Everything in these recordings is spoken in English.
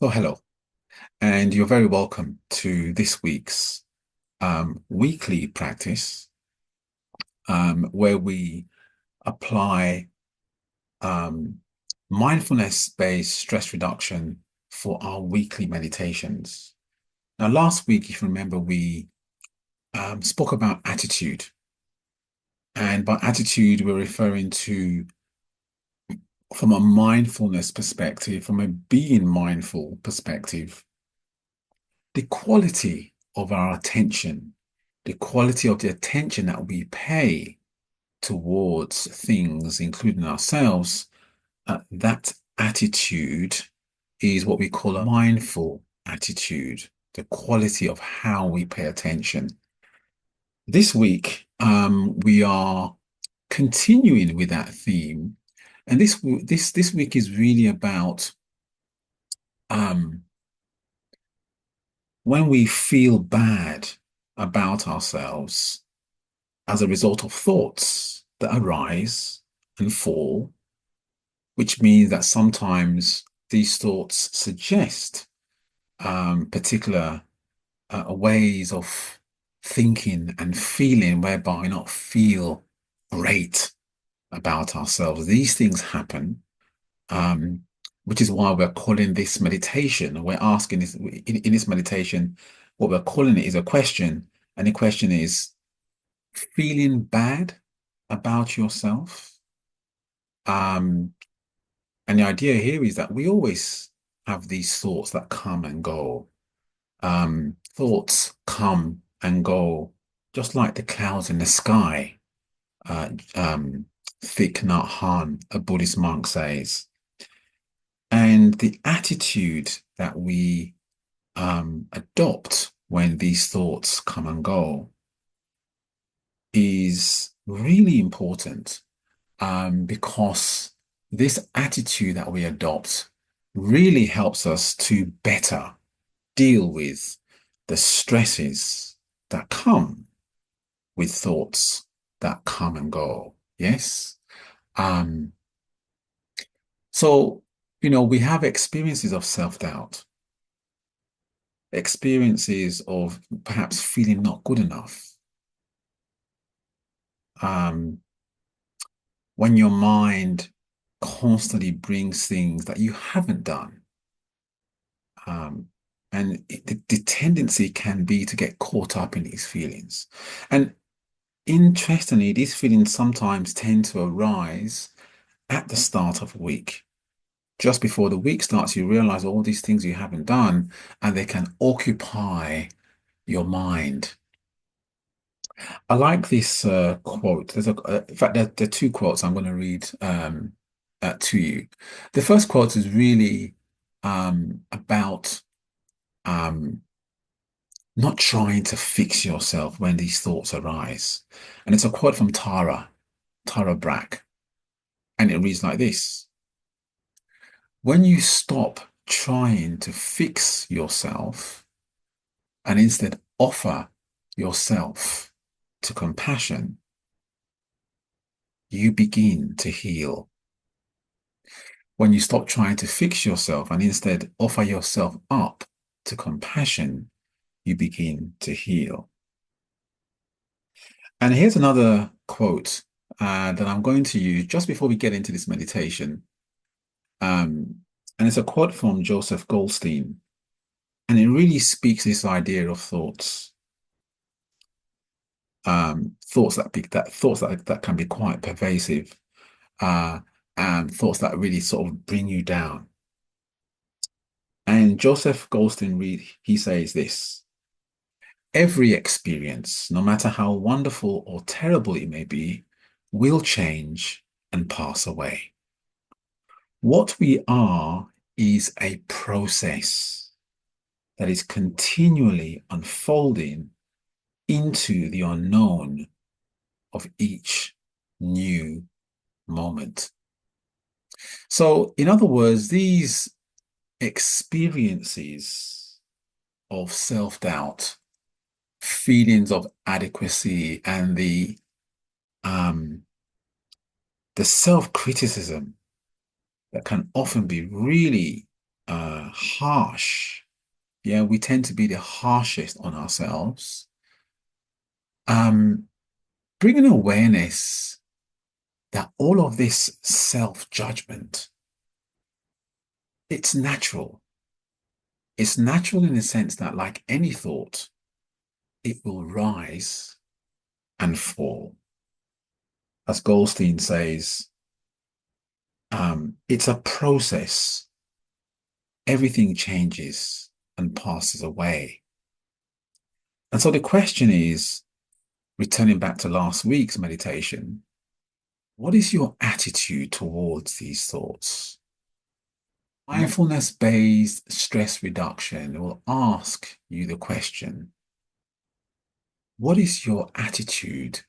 So hello, and you're very welcome to this week's weekly practice where we apply um, mindfulness-based stress reduction for our weekly meditations. Now, last week, if you remember, we spoke about attitude, and by attitude, we're referring to from a mindfulness perspective, from a being mindful perspective, the quality of our attention, the quality of the attention that we pay towards things, including ourselves, that attitude is what we call a mindful attitude, the quality of how we pay attention. This week, we are continuing with that theme, and this week is really about um, when we feel bad about ourselves as a result of thoughts that arise and fall, which means that sometimes these thoughts suggest particular ways of thinking and feeling whereby we not feel great about ourselves. These things happen, um, which is why we're calling this meditation. We're asking this in this meditation, what we're calling it is a question, and the question is feeling bad about yourself. Um, and the idea here is that we always have these thoughts that come and go. Thoughts come and go, just like the clouds in the sky. Uh, um, Thich Nhat Hanh, a Buddhist monk, says. And the attitude that we adopt when these thoughts come and go is really important because this attitude that we adopt really helps us to better deal with the stresses that come with thoughts that come and go. Yes. Um, so, we have experiences of self-doubt, experiences of perhaps feeling not good enough. Um, when your mind constantly brings things that you haven't done. Um, and the tendency can be to get caught up in these feelings. And interestingly, these feelings sometimes tend to arise at the start of a week. Just before the week starts, you realize all these things you haven't done, and they can occupy your mind. I like this quote. In fact, there are two quotes I'm going to read to you. The first quote is really about um, not trying to fix yourself when these thoughts arise. And it's a quote from Tara Brach, and it reads like this. When you stop trying to fix yourself and instead offer yourself to compassion, you begin to heal. When you stop trying to fix yourself and instead offer yourself up to compassion, you begin to heal. And here's another quote that I'm going to use just before we get into this meditation. Um, and it's a quote from Joseph Goldstein, and it really speaks this idea of thoughts, thoughts that can be quite pervasive, uh, and thoughts that really sort of bring you down. And Joseph Goldstein he says this: every experience, no matter how wonderful or terrible it may be, will change and pass away. What we are is a process that is continually unfolding into the unknown of each new moment. So, in other words, these experiences of self-doubt, feelings of adequacy, and um, the self-criticism that can often be really harsh. Yeah, we tend to be the harshest on ourselves. Um, Bringing awareness that all of this self-judgment, it's natural. It's natural in the sense that, like any thought, it will rise and fall. As Goldstein says, it's a process. Everything changes and passes away. And so the question is, returning back to last week's meditation, what is your attitude towards these thoughts? Mindfulness-based stress reduction will ask you the question, what is your attitude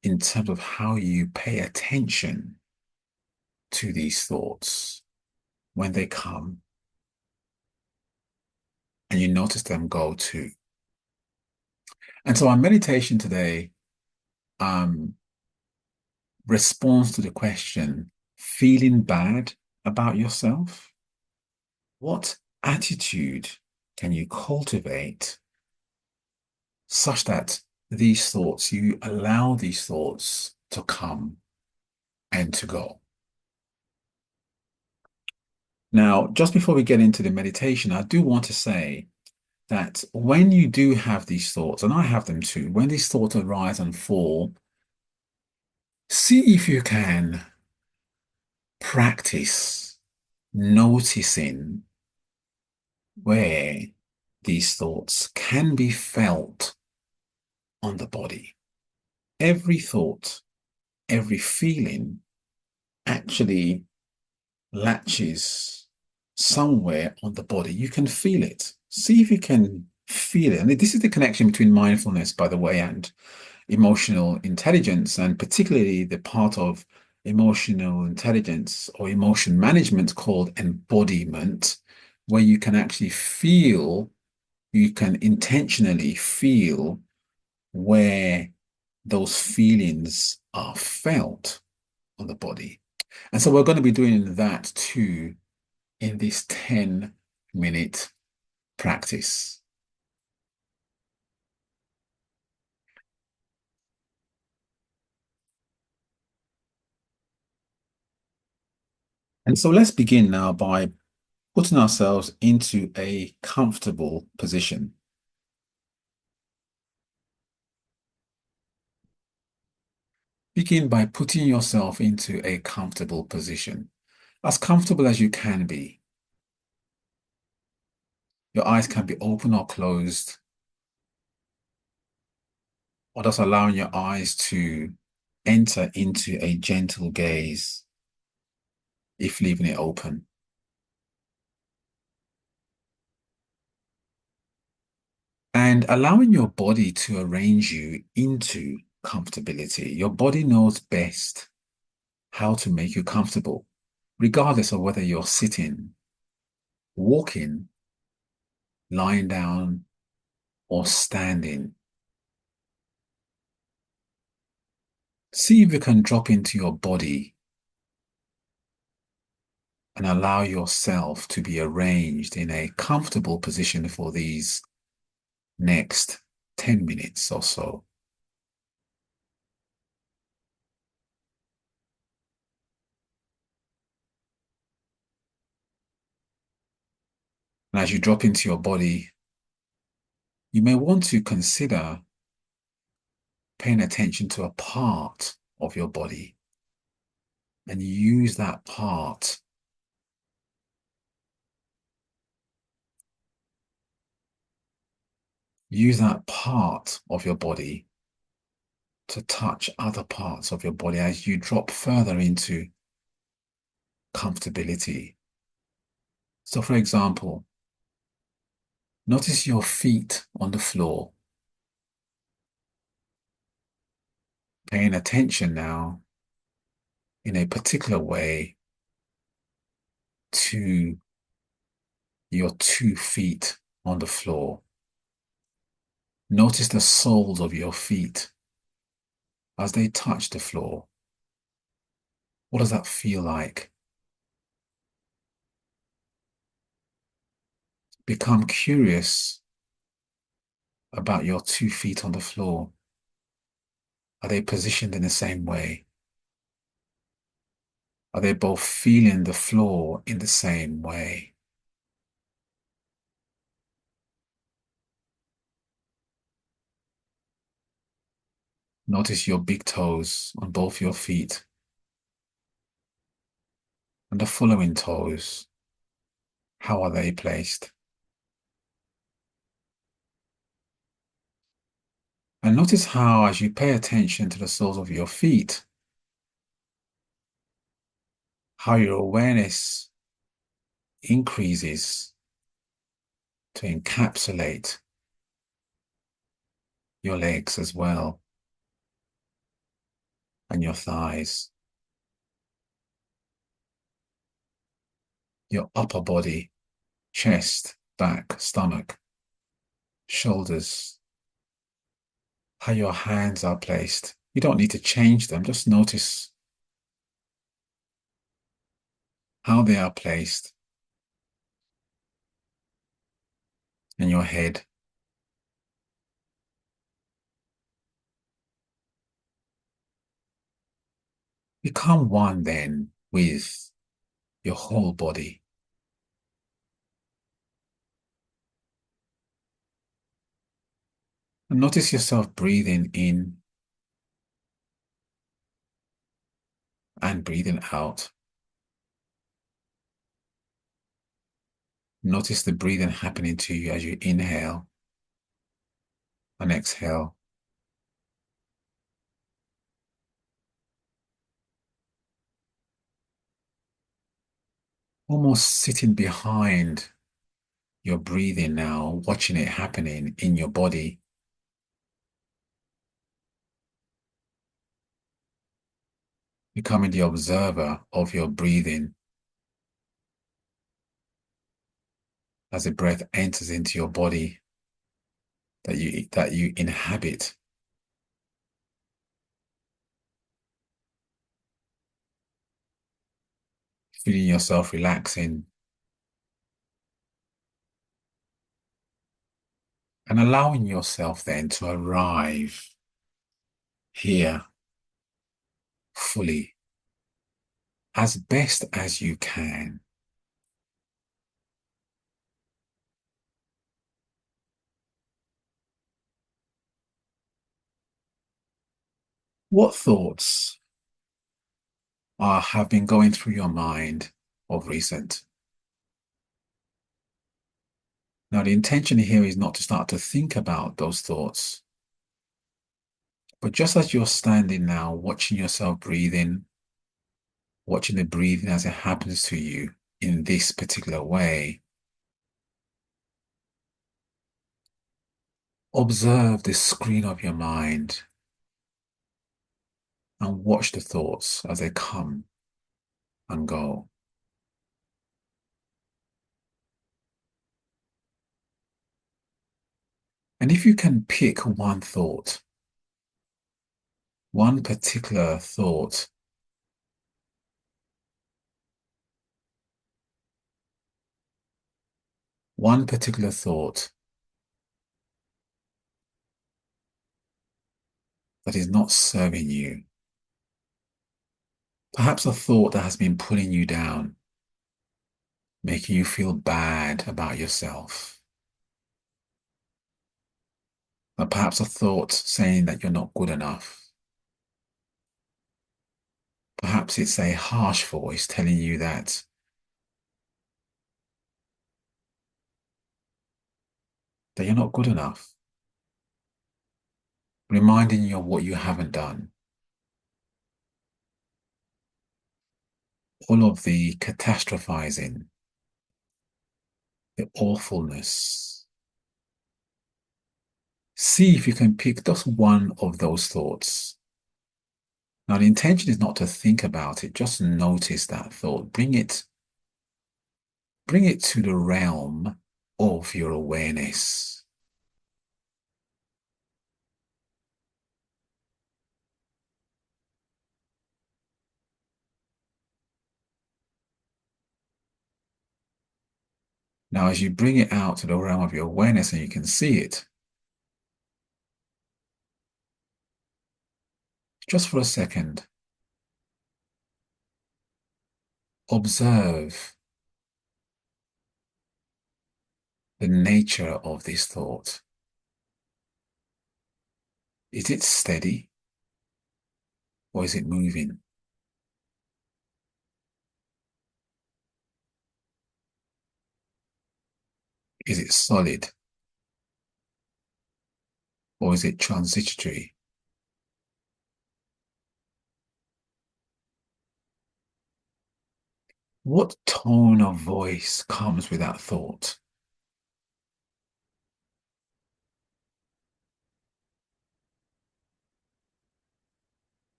in terms of how you pay attention to these thoughts when they come and you notice them go too? And so our meditation today um, responds to the question, feeling bad about yourself? What attitude can you cultivate such that these thoughts, you allow these thoughts to come and to go? Now, just before we get into the meditation, I do want to say that when you do have these thoughts, and I have them too, when these thoughts arise and fall, see if you can practice noticing where these thoughts can be felt on the body. Every thought, every feeling actually latches somewhere on the body. You can feel it. See if you can feel it. And this is the connection between mindfulness, by the way, and emotional intelligence, and particularly the part of emotional intelligence or emotion management called embodiment, where you can actually feel, you can intentionally feel where those feelings are felt on the body. And so we're going to be doing that too in this 10-minute practice. And so let's begin now by putting ourselves into a comfortable position. Begin by putting yourself into a comfortable position, as comfortable as you can be. Your eyes can be open or closed, or just allowing your eyes to enter into a gentle gaze if leaving it open. And allowing your body to arrange you into comfortability. Your body knows best how to make you comfortable, regardless of whether you're sitting, walking, lying down, or standing. See if you can drop into your body and allow yourself to be arranged in a comfortable position for these next 10 minutes or so. And as you drop into your body, you may want to consider paying attention to a part of your body and use that part of your body to touch other parts of your body as you drop further into comfortability. So, for example, notice your feet on the floor, paying attention now in a particular way to your 2 feet on the floor. Notice the soles of your feet as they touch the floor. What does that feel like? Become curious about your 2 feet on the floor. Are they positioned in the same way? Are they both feeling the floor in the same way? Notice your big toes on both your feet and the following toes. How are they placed? And notice how, as you pay attention to the soles of your feet, how your awareness increases to encapsulate your legs as well, and your thighs, your upper body, chest, back, stomach, shoulders, how your hands are placed. You don't need to change them, just notice how they are placed, and your head. Become one then with your whole body. And notice yourself breathing in and breathing out. Notice the breathing happening to you as you inhale and exhale. Almost sitting behind your breathing now, watching it happening in your body. Becoming the observer of your breathing as the breath enters into your body that you inhabit. Feeling yourself relaxing and allowing yourself then to arrive here fully as best as you can. What thoughts have been going through your mind of recent? Now, the intention here is not to start to think about those thoughts, but just as you're standing now, watching yourself breathing, watching the breathing as it happens to you in this particular way, observe the screen of your mind and watch the thoughts as they come and go. And if you can pick one particular thought, one particular thought that is not serving you, perhaps a thought that has been pulling you down, making you feel bad about yourself, or perhaps a thought saying that you're not good enough. Perhaps it's a harsh voice telling you that you're not good enough, reminding you of what you haven't done. All of the catastrophizing, the awfulness. See if you can pick just one of those thoughts. Now, the intention is not to think about it, just notice that thought. Bring it to the realm of your awareness. Now, as you bring it out to the realm of your awareness and you can see it, just for a second, observe the nature of this thought. Is it steady or is it moving? Is it solid or is it transitory? What tone of voice comes with that thought?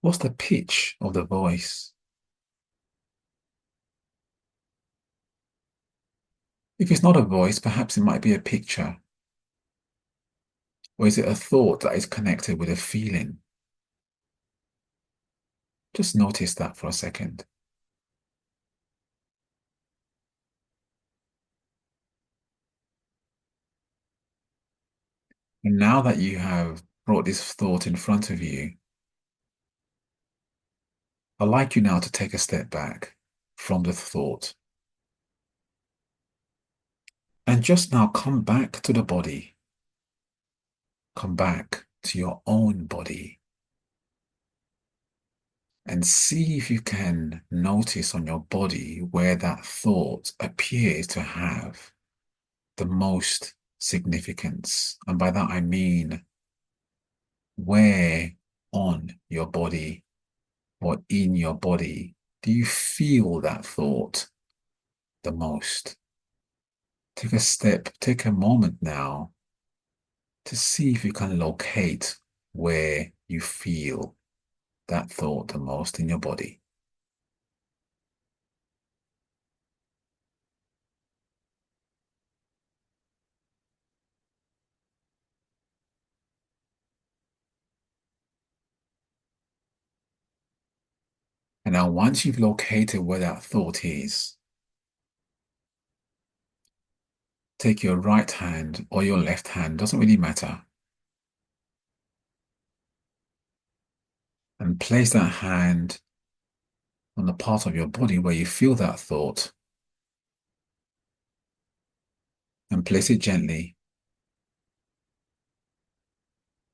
What's the pitch of the voice? If it's not a voice, perhaps it might be a picture. Or is it a thought that is connected with a feeling? Just notice that for a second. And now that you have brought this thought in front of you, I'd like you now to take a step back from the thought and just now come back to the body. Come back to your own body and see if you can notice on your body where that thought appears to have the most significance. And by that, I mean where on your body or in your body do you feel that thought the most? Take a moment now to see if you can locate where you feel that thought the most in your body. And now, once you've located where that thought is, take your right hand or your left hand, doesn't really matter, and place that hand on the part of your body where you feel that thought, and place it gently.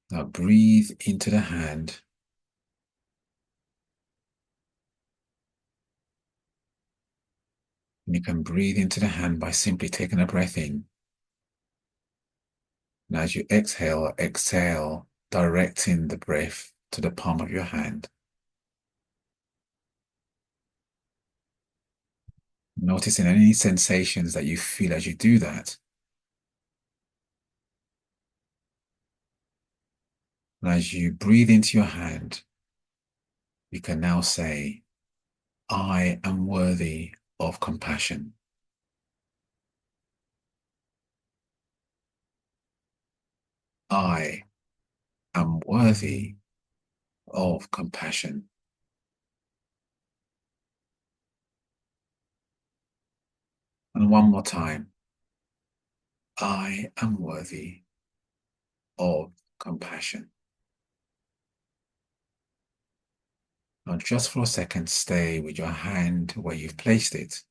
Now breathe into the hand. And you can breathe into the hand by simply taking a breath in. And as you exhale, exhale, directing the breath to the palm of your hand. Noticing any sensations that you feel as you do that. And as you breathe into your hand, you can now say, I am worthy of compassion. I am worthy of compassion. And one more time, I am worthy of compassion. Now, just for a second, stay with your hand where you've placed it.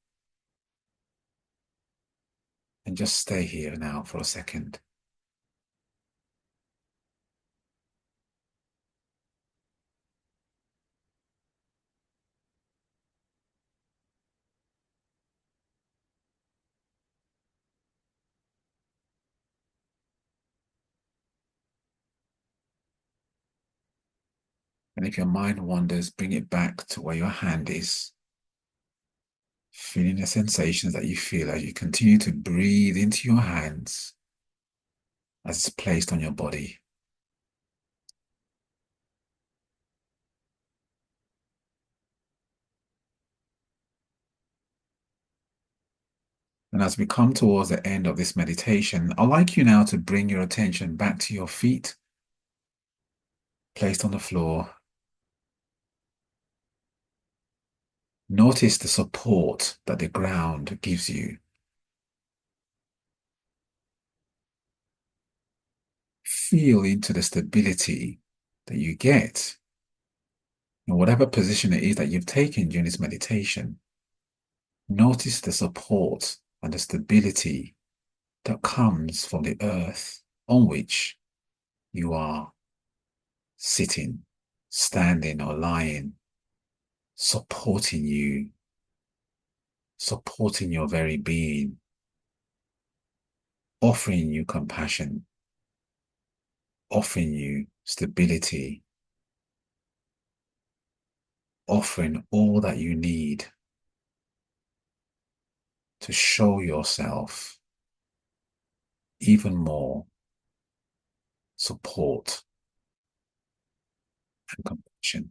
And just stay here now for a second. And if your mind wanders, bring it back to where your hand is. Feeling the sensations that you feel as you continue to breathe into your hands as it's placed on your body. And as we come towards the end of this meditation, I'd like you now to bring your attention back to your feet, placed on the floor. Notice the support that the ground gives you. feel into the stability that you get in whatever position it is that you've taken during this meditation. Notice the support and the stability that comes from the earth on which you are sitting, standing, or lying, supporting you, supporting your very being, offering you compassion, offering you stability, offering all that you need to show yourself even more support and compassion.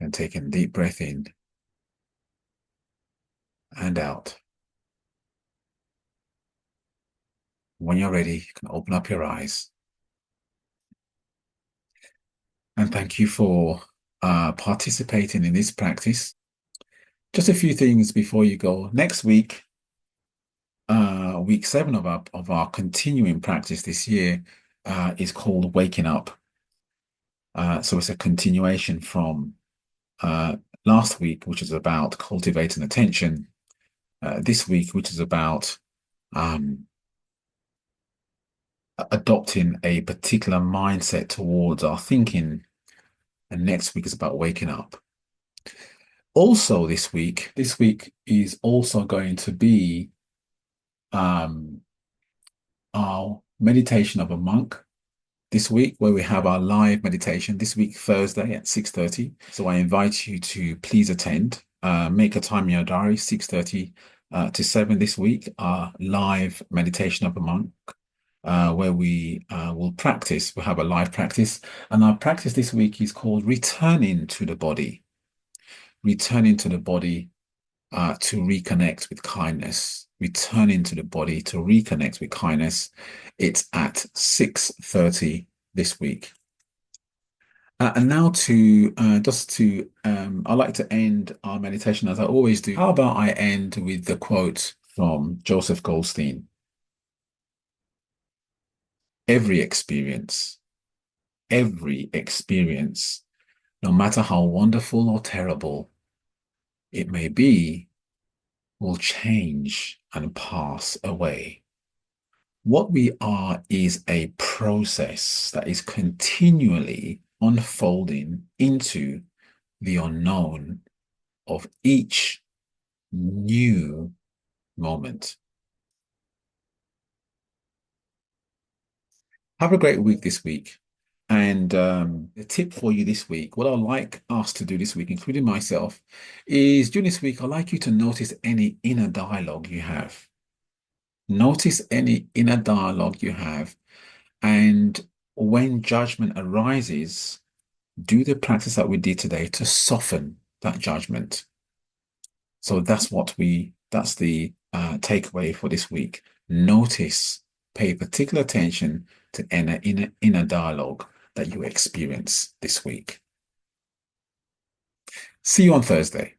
And take a deep breath in and out. When you're ready, you can open up your eyes. And thank you for participating in this practice. Just a few things before you go. Next week, week 7 of our continuing practice this year is called Waking Up. So it's a continuation from last week, which is about cultivating attention. This week, which is about adopting a particular mindset towards our thinking. And next week is about waking up. Also this week is also going to be our meditation of a monk this week, where we have our live meditation this week, Thursday at 6:30. So I invite you to please attend. Make a time in your diary, 6:30 to 7 this week, our live meditation of a monk, where we will practice. We'll have a live practice. And our practice this week is called Returning to the Body. Returning to the body to reconnect with kindness. Returning to the body to reconnect with kindness. It's at 6:30 this week. And now I like to end our meditation as I always do. How about I end with the quote from Joseph Goldstein? Every experience, no matter how wonderful or terrible it may be, will change and pass away. What we are is a process that is continually unfolding into the unknown of each new moment. Have a great week this week. And the tip for you this week, what I'd like us to do this week, including myself, is during this week, I'd like you to notice any inner dialogue you have. Notice any inner dialogue you have. And when judgment arises, do the practice that we did today to soften that judgment. So that's the takeaway for this week. Notice, pay particular attention to inner dialogue that you experience this week. See you on Thursday.